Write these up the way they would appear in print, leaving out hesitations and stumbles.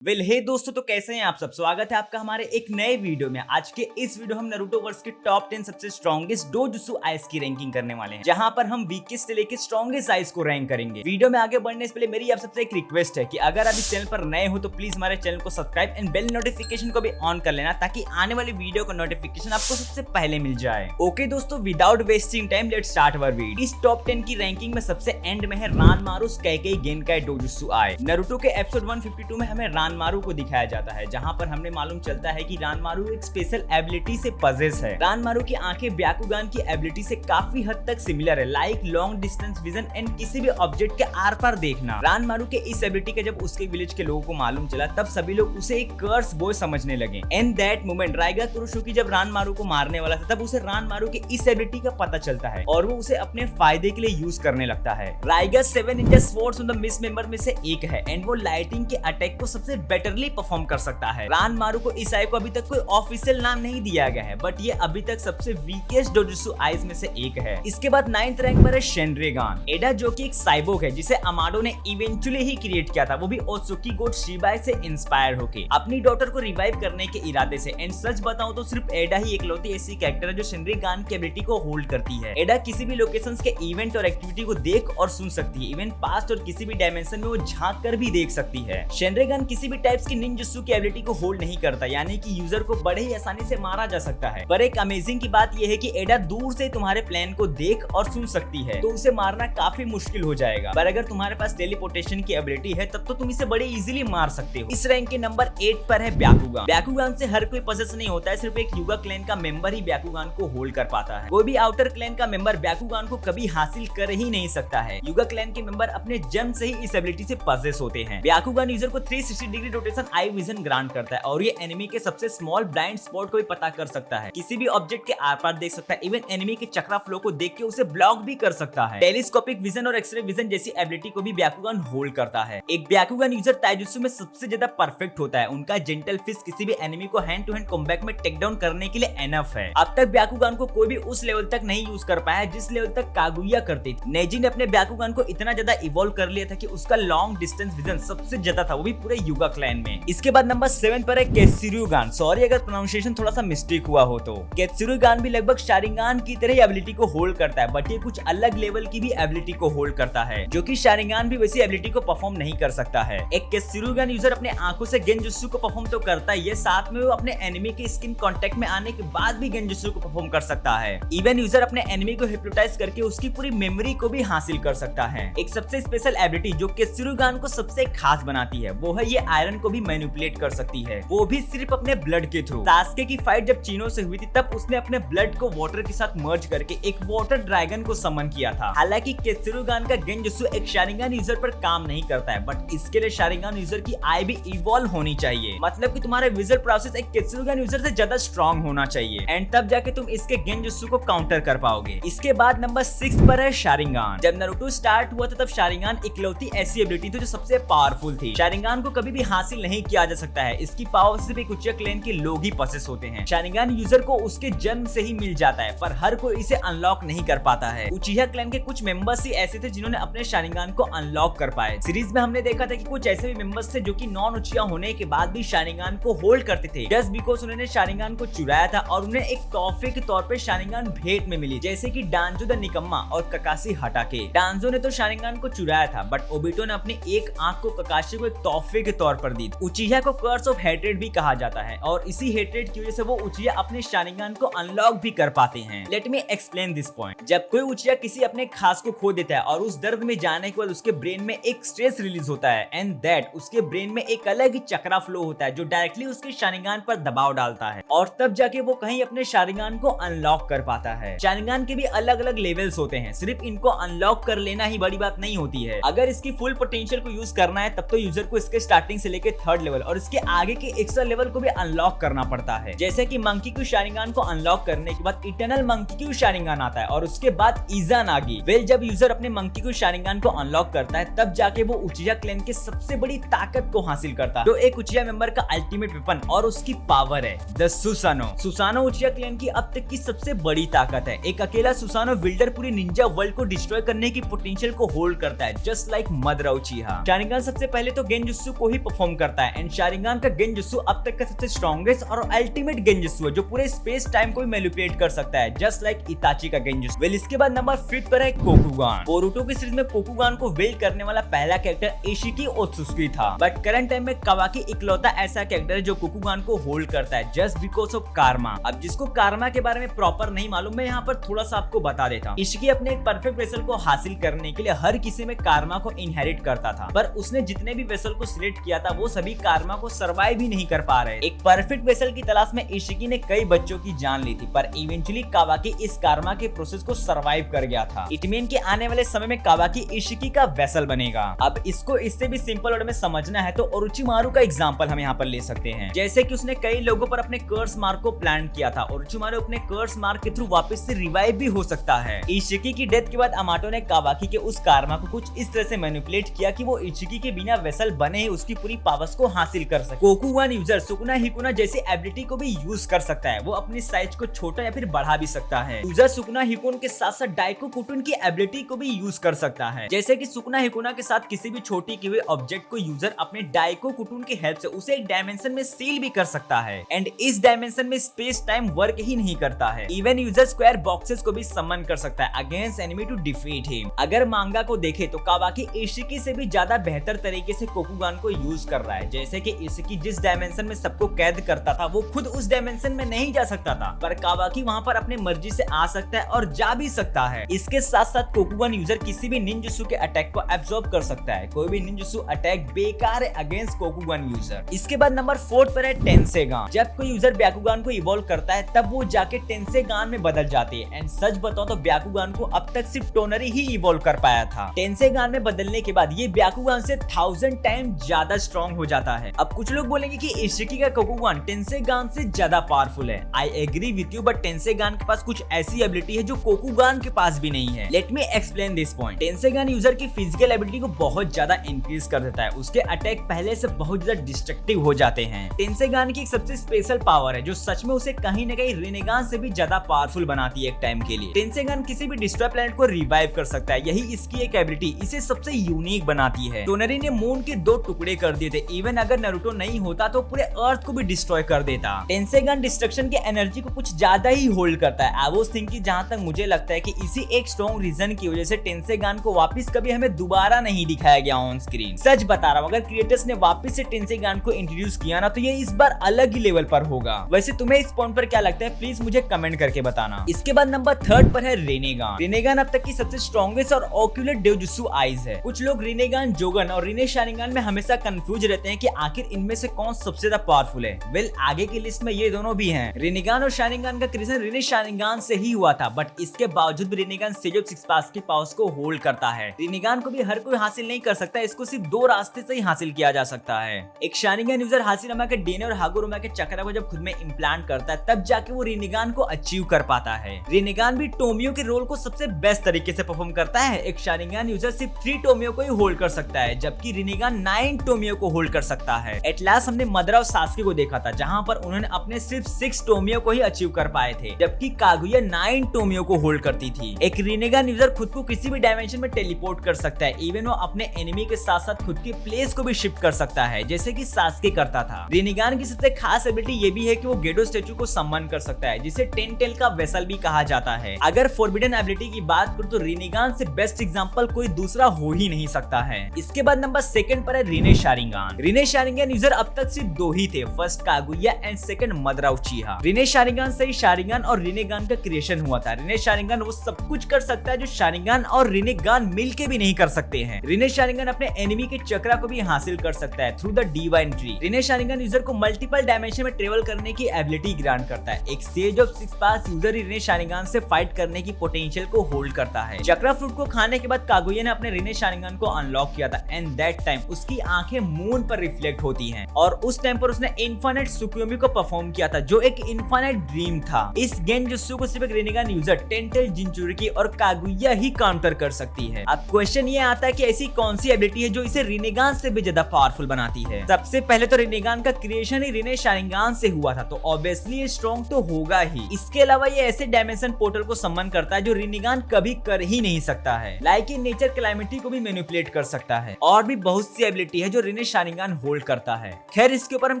हे दोस्तों, तो कैसे हैं आप सब। स्वागत है आपका हमारे एक नए वीडियो में। आज के इस वीडियो हम नारुतो वर्स के टॉप 10 सबसे स्ट्रॉन्गेस्ट डोजुत्सु आइज की रैंकिंग करने वाले हैं, जहां पर हम वीकेस्ट से लेकर स्ट्रॉन्गेस्ट आइज को रैंक करेंगे। वीडियो में आगे बढ़ने से पहले मेरी आप सबसे एक रिक्वेस्ट है कि अगर आप इस चैनल पर नए हो तो प्लीज हमारे चैनल को सब्सक्राइब एंड बेल नोटिफिकेशन को भी ऑन कर लेना, ताकि आने वाली वीडियो का नोटिफिकेशन आपको सबसे पहले मिल जाए। ओके दोस्तों, without wasting time let's start our video. इस टॉप 10 की रैंकिंग में सबसे एंड में है रानमारु कैकेई गेनकाई डोजुत्सु आई। नारुतो के एपिसोड 152 में हमें रानमारु को दिखाया जाता है, जहां पर हमें मालूम चलता है कि रानमारु एक स्पेशल एबिलिटी से पजेस है। रानमारु की आंखें ब्याकुगान की एबिलिटी से काफी हद तक सिमिलर है, like long distance vision and किसी भी ऑब्जेक्ट के आर पार देखना। रानमारु के इस एबिलिटी का जब उसके विलेज के लोगों को मालूम चला, तब सभी लोग उसे एक कर्स बॉय समझने लगे। एंड दैट मोमेंट राइगा कुरोशुकी जब रानमारु को मारने वाला था, तब उसे रानमारु के इस एबिलिटी का पता चलता है और वो उसे अपने फायदे के लिए यूज करने लगता है। राइगा 7 Ninja swords on the miss member में से एक है एंड वो लाइटिंग के अटैक को सबसे बेटरली परफॉर्म कर सकता है। रानमारु को इस आई को अभी तक कोई ऑफिशियल नाम नहीं दिया गया है, बट ये अभी तक सबसे वीकेस्ट डोजुत्सु आइज में से एक है। इसके बाद 9th रैंक पर है शेनरेगान। एडा जो कि एक साइबोर्ग है, जिसे अमाडो ने इवेंचुअली ही क्रिएट किया था, वो भी ओत्सुकी गोड शिबाई से इंस्पायर होके अपनी डॉटर को रिवाइव करने के इरादे से। एंड सच बताऊं तो सिर्फ एडा ही इकलौती ऐसी कैरेक्टर है जो शेनरेगान की एबिलिटी को होल्ड करती है। एडा किसी भी लोकेशंस के इवेंट और एक्टिविटी को देख और सुन सकती है, इवन पास्ट और किसी भी डायमेंशन में वो झांक कर भी देख सकती है। शेनरेगान किसी भी टाइप्स की निंजुत्सु की एबिलिटी को होल्ड नहीं करता, यानी कि यूजर को बड़े ही आसानी से मारा जा सकता है। पर एक अमेजिंग की बात यह है कि एडा दूर से तुम्हारे प्लान को देख और सुन सकती है, तो उसे मारना काफी मुश्किल हो जाएगा। पर अगर तुम्हारे पास टेलीपोर्टेशन की एबिलिटी है, तब तो तुम इसे बड़े इजीली मार सकते हो। इस रैंक के नंबर 8 पर है ब्याकुगान। ब्याकुगान से हर कोई पजेस नहीं होता है, सिर्फ एक युगा क्लैन का मेंबर ही ब्याकुगान को होल्ड कर पाता है। कोई भी आउटर क्लैन का मेंबर ब्याकुगान को कभी हासिल कर ही नहीं सकता है। युगा क्लैन के मेंबर अपने जन्म से ही इस एबिलिटी से पजेस होते हैं। ब्याकुगान यूजर को 360 degree rotation eye vision grant करता है और ये एनिमी के सबसे स्मॉल ब्लाइंड स्पॉट को भी पता कर सकता है, किसी भी ऑब्जेक्ट के आर पार देख सकता है, इवन एनिमी के चक्रा फ्लो को देख के उसे ब्लॉक भी कर सकता है। टेलीस्कोपिक विजन और एक्सरे विजन जैसी एबिलिटी को भी ब्याकुगान होल्ड करता है। एक ब्याकुगान यूजर ताइजुत्सु में सबसे ज्यादा परफेक्ट होता है। उनका जेंटल फिस्ट किसी भी एनिमी को हैंड टू हैंड कॉम्बैट में टेक डाउन करने के लिए एनफ है। अब तक ब्याकुगान को कोई भी उस लेवल तक नहीं यूज कर पाया जिस लेवल तक कागुया करती थी। नेजी ने अपने ब्याकुगान को इतना ज्यादा इवॉल्व कर लिया था कि उसका लॉन्ग डिस्टेंस विजन सबसे ज्यादा था, वो भी पूरे युगा क्लैन में। इसके बाद नंबर 7 पर है केत्सुरुगान। सॉरी अगर प्रोनाउंसिएशन थोड़ा सा मिस्टेक हुआ हो तो। केत्सुरुगान भी लगभग शारिंगान की तरह एबिलिटी को होल्ड करता है, बट ये कुछ अलग लेवल की भी एबिलिटी को होल्ड करता है, जो कि शारिंगान भी वैसी एबिलिटी को परफॉर्म नहीं कर सकता है। एक केत्सुरुगान यूजर अपने आंखों से गेंजुत्सु को परफॉर्म तो करता है, ये साथ में वो अपने एनिमी के स्किन कांटेक्ट में आने के बाद भी गेंजुत्सु को परफॉर्म कर सकता है। इवन यूजर अपने एनिमी को हिप्नोटाइज करके उसकी पूरी मेमोरी को भी हासिल कर सकता है। एक सबसे स्पेशल एबिलिटी जो केत्सुरुगान को सबसे खास बनाती है, वो है ये आयरन को भी मैनिपुलेट कर सकती है, वो भी सिर्फ अपने ब्लड के थ्रू। सास्के की फाइट जब चीनो से हुई थी, तब उसने अपने ब्लड को वाटर के साथ मर्ज करके एक वाटर ड्रैगन को समन किया था। हालांकि केत्सुरुगान का गेंजुत्सु एक शारिंगान यूजर पर काम नहीं करता है, बट इसके लिए शारिंगान यूजर की आई भी इवॉल्व होनी चाहिए, मतलब कि तुम्हारा विजुअल प्रोसेस एक केत्सुरुगान यूजर से ज्यादा स्ट्रॉन्ग होना चाहिए, एंड तब जाके तुम इसके गेंजुत्सु को काउंटर कर पाओगे। इसके बाद नंबर 6 पर है शारिंगान। जब नारुतो स्टार्ट हुआ था, तब शारिंगान इकलौती ऐसी एबिलिटी थी जो सबसे पावरफुल थी। शारिंगान को कभी भी हासिल नहीं किया जा सकता है, इसकी पावर सिर्फ एक उच्च क्लैन के लोग ही पसेस होते हैं। शारिंगान यूजर को उसके जन्म से ही मिल जाता है, पर हर कोई इसे अनलॉक नहीं कर पाता है। उचिहा क्लैन के कुछ मेंबर्स ही ऐसे थे जिन्होंने अपने शारिंगान को अनलॉक कर पाए। सीरीज में हमने देखा था कि कुछ ऐसे भी मेंबर्स थे जो कि नॉन उचिहा होने के बाद भी शारिंगान को होल्ड करते थे, जस्ट बिकॉज उन्होंने शारिंगान को चुराया था और उन्हें एक तोहफे के तौर पर शारिंगान भेंट में मिली, जैसे कि डांजो द निकम्मा और ककाशी हटाके। डांजो ने तो शारिंगान को चुराया था, बट ओबिटो ने अपनी एक आंख को ककाशी को एक तोहफे के तौर पर दी। उचिहा को कर्स ऑफ हेट्रेड भी कहा जाता है और इसी हेट्रेड की वजह से वो उचिहा अपने शारिंगान को अनलॉक भी कर पाते हैं। Late me explain this point. जब कोई उचिहा किसी अपने खास को खो देता है और उस दर्द में जाने के बाद उसके ब्रेन में एक स्ट्रेस रिलीज होता है, एंड दैट उसके ब्रेन में एक अलग ही चक्रा फ्लो होता है जो डायरेक्टली उसके शारिंगान पर दबाव डालता है, और तब जाके वो कहीं अपने शारिंगान को अनलॉक कर पाता है। शारिंगान के भी अलग अलग लेवल्स होते हैं, सिर्फ इनको अनलॉक कर लेना ही बड़ी बात नहीं होती है। अगर इसकी फुल पोटेंशियल को यूज करना है, तब तो यूजर को इसके स्टार्टिंग से लेकर 3rd लेवल और इसके आगे के एक्स्ट्रा लेवल को भी अनलॉक करना पड़ता है। जैसे कि मंकी क्यू शारिंगान को अनलॉक करने के बाद इटर्नल मंकी क्यू शारिंगान आता है और उसके बाद इज़ानागी। वेल, जब यूजर अपने मंकी क्यू शारिंगान को अनलॉक करता है, तब जाके वो उचिहा क्लैन के सबसे बड़ी ताकत को हासिल करता है, जो एक उचिहा मेंबर का अल्टीमेट वेपन और उसकी पावर है, द सुसानो। सुसानो उचिहा क्लैन की अब तक की सबसे बड़ी ताकत है। एक अकेला सुसानो विल्डर पूरी निंजा वर्ल्ड को डिस्ट्रॉय करने की पोटेंशियल को होल्ड करता है, जस्ट लाइक मदर उचिहा। शारिंगान सबसे पहले तो गेंजुत्सु को ही परफॉर्म करता है एंड शारिंगान का गेंजुत्सु अब तक का सबसे स्ट्रॉन्गेस्ट और अल्टीमेट गेंजुत्सु है जो पूरे स्पेस टाइम को भी मैनिपुलेट कर सकता है, जस्ट लाइक इताची का गेंजुत्सु। वेल इसके बाद नंबर 5 पर है कोकुगान। बोरुतो की सीरीज में कोकुगान को विल्ड करने वाला पहला कैरेक्टर इशिकी ओत्सुकी था, बट करंट टाइम में कावाकी इकलौता ऐसा कैरेक्टर है जो कोकुगान को होल्ड करता है जस्ट बिकॉज ऑफ कारमा। अब जिसको कारमा के बारे में प्रॉपर नहीं मालूम, मैं यहाँ पर थोड़ा सा आपको बता देता हूँ। इशिकी अपने एक परफेक्ट वेसल को हासिल करने के लिए हर किसी में कारमा को इनहेरिट करता था, पर उसने जितने भी वेसल को सिलेक्ट किया था वो सभी कारमा को सर्वाइव ही नहीं कर पा रहे। एक परफेक्ट वेसल की तलाश में इशिकी ने कई बच्चों की जान ली थी, पर इवेंचुअली कावाकी इस कारमा के प्रोसेस को सर्वाइव कर गया था। इट मीन कि आने वाले समय में कावाकी इशिकी का वेसल बनेगा। अब इसको इससे भी सिंपल वर्ड में समझना है तो ओरोचिमारू का एग्जांपल हम यहाँ पर ले सकते हैं। जैसे कि उसने कई लोगों पर अपने कर्स मार्क को प्लान किया था, ओरोचिमारू अपने कर्स मार्क के थ्रू वापस से रिवाइव भी हो सकता है। इशिकी की डेथ के बाद अमाटो ने कावाकी के उस कारमा को कुछ इस तरह से मैनिपुलेट किया कि वो इशिकी के बिना वेसल बने ही उसकी पूरी पावर्स को हासिल कर सके। कोकुगान यूजर सुकुना हिकुना जैसी एबिलिटी को भी यूज कर सकता है, वो अपनी साइज को छोटा या फिर बढ़ा भी सकता है। यूजर सुकुना हिकुन के साथ साथ डाइको कुटुन की एबिलिटी को भी यूज कर सकता है, जैसे कि सुकुना हिकुना के साथ किसी भी छोटी की हुई ऑब्जेक्ट को यूजर अपने डाइको कुटुन की हेल्प से उसे एक डायमेंशन में सील भी कर सकता है एंड इस डायमेंशन में स्पेस टाइम वर्क ही नहीं करता है। इवन यूजर स्क्वायर बॉक्सेस को भी समन कर सकता है against enemy to defeat him. अगर मांगा को देखे तो कावाकी इशिकी से भी ज्यादा बेहतर तरीके से कोकुगान को यूज कर रहा है। जैसे कि इशिकी जिस डायमेंशन में सबको कैद करता था वो खुद उस डायमेंशन में नहीं जा सकता था, पर कावाकी वहां पर अपने मर्जी से आ सकता है और जा भी सकता है। इसके साथ साथ कोकुगान यूजर किसी भी निंजुत्सु के अटैक को एब्जॉर्ब कर सकता है। कोई भी निंजुत्सु अटैक बेकार है अगेंस्ट कोकुगान यूजर। इसके बाद नंबर 4 पर है टेंसेगान। जब कोई यूजर ब्याकुगान को इवॉल्व करता है तब वो जाके टेंसेगान में बदल जाती है एंड सच बताओ तो ब्याकुगान को अब तक सिर्फ टोनरी ही इवॉल्व कर पाया था। टेंसेगान में बदलने के बाद ये ब्याकुगान से 1000 टाइम ज्यादा स्ट्रॉन्ग हो जाता है। अब कुछ लोग बोलेंगे कि इशिकी का कोकुगान टेंसेगान से ज्यादा पावरफुल है। I agree with you, but Tenseigan के पास कुछ ऐसी एबिलिटी है जो कोकुगान के पास भी नहीं है। Let me explain this point. Tenseigan user की फिजिकल एबिलिटी को बहुत ज्यादा इंक्रीज कर देता है, उसके अटैक पहले से बहुत ज्यादा डिस्ट्रक्टिव हो जाते हैं। टेंसेगान की एक सबसे स्पेशल पावर है जो सच में उसे कहीं न कहीं रिनेगान से भी ज्यादा पावरफुल बनाती है एक टाइम के लिए। टेंसेगान किसी भी डिस्ट्रॉय प्लैनेट को रिवाइव कर सकता है, यही इसकी एक एबिलिटी इसे सबसे यूनिक बनाती है। टोनरी ने मून के 2 टुकड़े कर दिए थे, इवन अगर नारुतो नहीं होता तो पूरे अर्थ को भी डिस्ट्रॉय कर देता। टेंसेगान डिस्ट्रक्शन की एनर्जी को कुछ ज्यादा ही होल्ड करता है। आई वाज थिंकिंग, जहां तक मुझे लगता है कि इसी एक स्ट्रॉन्ग रीजन की वजह से टेंसेगान को वापस कभी हमें दोबारा नहीं दिखाया गया ऑन स्क्रीन। सच बता रहा हूं, अगर क्रिएटर्स ने वापस से टेंसेगान को इंट्रोड्यूस किया ना तो ये इस बार अलग ही लेवल पर होगा। वैसे तुम्हें इस पॉइंट पर क्या लगता है, प्लीज मुझे कमेंट करके बताना। इसके बाद नंबर 3 पर है रिनेगान। रिनेगान अब तक की सबसे स्ट्रॉन्गेस्ट और ऑक्यूलेट डोजुत्सु आइज है। कुछ लोग रिनेगान, जोगन और रिने शारिंगान में हमेशा कंफ्यूज रहते हैं कि आखिर इनमें से कौन सबसे ज्यादा पावरफुल है। वेल आगे की लिस्ट में ये दोनों भी हैं। रिनेगान और शारिंगान का क्रिएशन रिने शारिंगान से ही हुआ था, बट इसके बावजूद भी रिनेगान सेज ऑफ सिक्स पास की पावर्स को होल्ड करता है। रिनेगान को भी हर कोई हासिल नहीं कर सकता, इसको सिर्फ 2 रास्ते से ही हासिल किया जा सकता है। एक शारिंगान यूजर हाशिरामा के डीएनए और हागुरुमा के चक्रा को जब खुद में इम्प्लांट करता है तब जाके वो रिनेगान को अचीव कर पाता है। रिनेगान भी टोमियो के रोल को सबसे बेस्ट तरीके से परफॉर्म करता है। एक शारिंगान यूजर सिर्फ 3 टोमियो को ही होल्ड कर सकता है, जबकि रिनेगान 9 टोमियो को होल्ड कर सकता है। एट लास्ट हमने मदरा और सास्के को देखा था, जहां पर उन्होंने अपने सिर्फ 6 टोमियो को ही अचीव कर पाए थे, जबकि कागुया 9 टोमियो को होल्ड करती थी। एक रिनेगान यूजर खुद को किसी भी डायमेंशन में टेलीपोर्ट कर सकता है, इवन वो अपने एनिमी के साथ साथ खुद के प्लेस को भी शिफ्ट कर सकता है, जैसे कि सास्के करता था। रिनेगान की सबसे खास एबिलिटी ये भी है कि वो गेडो स्टैचू को सम्मन कर सकता है, जिसे 10 टेल का वेसल भी कहा जाता है। अगर फॉरबिडन एबिलिटी की बात करूं तो रिनेगान से बेस्ट एग्जांपल कोई दूसरा हो ही नहीं सकता है। इसके बाद नंबर 2 पर है Rinne Sharingan. Rinne Sharingan user अब तक सिर्फ 2 ही थे, first Kaguya and second Madra उचिहा। Rinne Sharingan से ही शारिंगान और रिनेगान का क्रिएशन हुआ था। रिने शारिंगान वो सब कुछ कर सकता है जो शारिंगान और रिनेगान मिलके भी नहीं कर सकते हैं। रिने शारिंगान अपने एनिमी के चक्रा को भी हासिल कर सकता है through the divine tree. Rinne Sharingan user को मल्टीपल डायमेंशन में ट्रेवल करने की एबिलिटी ग्रांट करता है। एक sage of six pass user he Rinne Sharingan से फाइट करने की पोटेंशियल को होल्ड करता है। चक्रा फ्रूट को खाने के बाद कागुया ने अपने रिने शारिंगान को अनलॉक किया था एंड दैट टाइम उसकी आंखें मून पर रिफ्लेक्ट होती हैं और उस टाइम पर उसने इनफाइनाइट सुकुयोमी को परफॉर्म किया था, जो एक इनफाइनाइट ड्रीम था। इस गेंजुत्सु को सिर्फ एक रिनेगान यूजर टेंटेल जिंचुरिकी और कागुया ही काउंटर कर सकती है। अब क्वेश्चन ये आता है कि ऐसी कौन सी एबिलिटी है जो इसे रिनेगान से भी ज्यादा पावरफुल बनाती है। सबसे पहले तो रिनेगान का क्रिएशन ही रिने शारिंगान से हुआ था, तो ऑब्वियसली ये स्ट्रॉन्ग तो होगा ही। इसके अलावा ये ऐसे डायमेंशन पोर्टल को सम्मन करता है जो रिनेगान कभी कर ही नहीं सकता है, लाइक इन नेचर क्लाइमेटी को भी मैनिपुलेट कर सकता है। और भी बहुत सी एबिलिटी है जो रिने अपने शारिंगान होल्ड करता है। खैर इसके ऊपर हम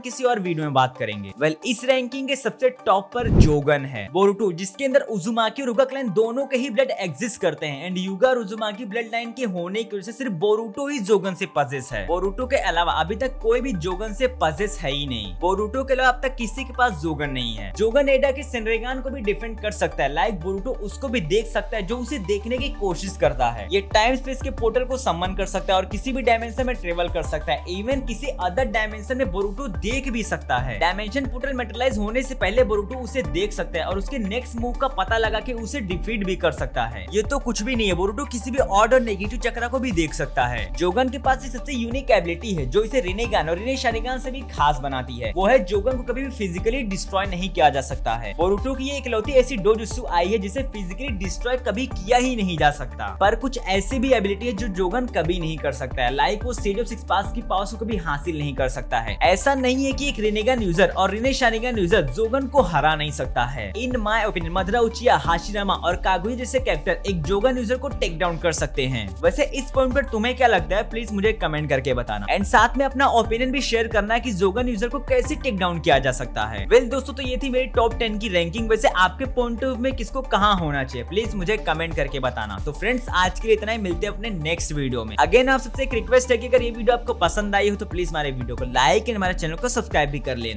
किसी और वीडियो में बात करेंगे। इस रैंकिंग के सबसे टॉप पर जोगन है, बोरुटो जिसके अंदर उजुमाकी और रुका क्लैन दोनों के ही ब्लड एग्जिस्ट करते हैं एंड युगा और उजुमाकी ब्लड लाइन के होने की वजह से सिर्फ बोरुटो ही जोगन से पजेस है। बोरुटो के अलावा अभी तक कोई भी जोगन से पजेस है ही नहीं। बोरुटो के अलावा अब तक किसी के पास जोगन नहीं है। जोगन एडा के सेनरेगान को भी डिफेंड कर सकता है, लाइक बोरुटो उसको भी देख सकता है जो उसे देखने की कोशिश करता है। ये टाइम स्पेस के पोर्टल को सम्मन कर सकता है और किसी भी डायमेंशन में ट्रेवल कर सकता है। इवन किसी अदर डायमेंशन में बोरुटो देख भी सकता है। डायमेंशन पोर्टल मेटेरियलाइज होने से पहले बोरुटो उसे देख सकता है और उसके नेक्स्ट मूव का पता लगा के उसे डिफीट भी कर सकता है। ये तो कुछ भी नहीं है, बोरुटो किसी भी ऑड और नेगेटिव चक्रा को भी देख सकता है। जोगन के पास एक सबसे यूनिक एबिलिटी है जो इसे रिनेगान और रिने शारिगान से भी खास बनाती है, वो है जोगन को कभी भी फिजिकली डिस्ट्रॉय नहीं किया जा सकता है। बोरुटो की ये इकलौती ऐसी डोजुत्सु आई है जिसे फिजिकली डिस्ट्रॉय कभी किया ही नहीं जा सकता, पर कुछ ऐसी भी एबिलिटी है जो जोगन कभी नहीं कर सकता है, लाइक वो स्टेज ऑफ 6 पास की पावर्स को कभी हासिल नहीं कर सकता है। ऐसा नहीं है कि एक रिनेगान यूजर और रिने शारिगान यूजर जोगन को हरा नहीं सकता है। In my opinion Madra उचिया, Hashirama और कागुया जैसे कैरेक्टर एक जोगन यूजर को टेक डाउन कर सकते हैं। वैसे इस पॉइंट पर तुम्हें क्या लगता है, प्लीज मुझे कमेंट करके बताना एंड साथ में अपना ओपिनियन भी शेयर करना कि जोगन यूजर को कैसे टेक डाउन किया जा सकता है। दोस्तों तो ये थी मेरी टॉप 10 की रैंकिंग। वैसे आपके पॉइंट ऑफ व्यू में किसको कहां होना चाहिए, प्लीज मुझे कमेंट करके बताना। तो फ्रेंड्स आज के लिए इतना ही, मिलते हैं अपने नेक्स्ट वीडियो में। अगेन आप सबसे एक रिक्वेस्ट है कि अगर ये वीडियो आपको पसंद आई हो तो प्लीज हमारे वीडियो को लाइक एंड हमारे चैनल को सब्सक्राइब भी कर लेना।